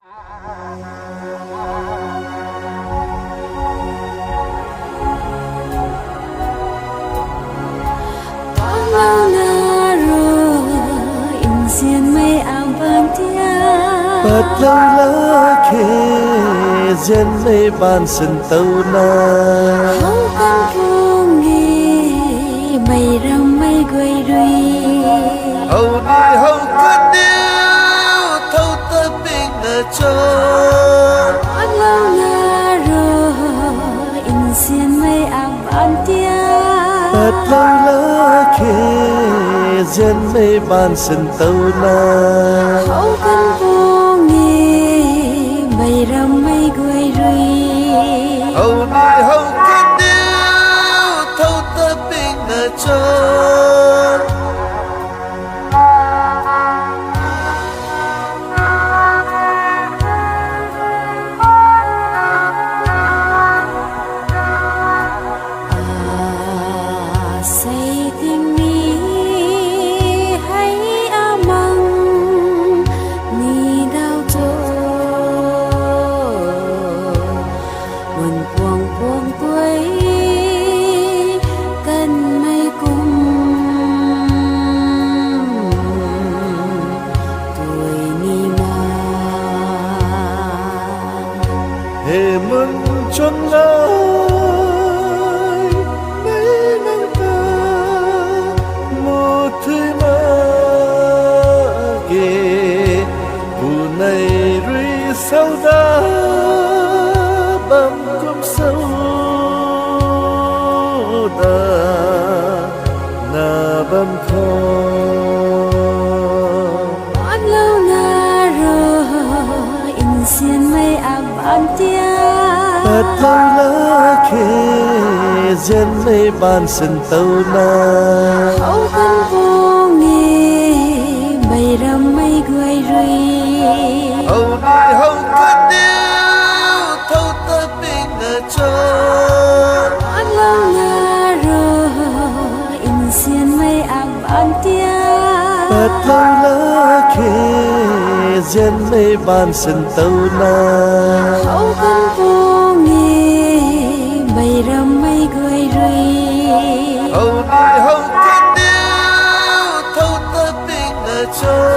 bật lâu lá khê dân mê ban sân tâu na hấu căn vô nghề mây răng mây quay rùi hầu đi hầu cất điêu thâu tơ bình ở chốn bật lâu na rồi in xiên mây ảm ban tia bật lâu lá khê dân mê ban sân tâu na hấu căn vô nghề mây răng mây quay rùi hầu đi hầu cất điêu thâu tơ bình ở chốn say tình mi hay amang ni đau chỗ buồn buông buông quấy cần mây cùng tuổi ni mà hề mừng chốn nơi mấy nắng ta một thứ mà ghê vụ này rui sâu đá bầm cung sâu đá na bầm khó bát lâu na rồi in xiên mây ảm ban tia bật lâu lá khê dân mê ban sân tâu na hấu căn vô nghề mây răng mây quay rùi hầu đi hầu cất điêu thâu tơ bình ở chốn bát lâu na rồi in xiên mây ảm ban tia bật lâu lá khê dân mê ban sân tâu na hấu căn vô nghề mây răng mây quay rùi hầu đi hầu cất điêu thâu tơ bình ở chốn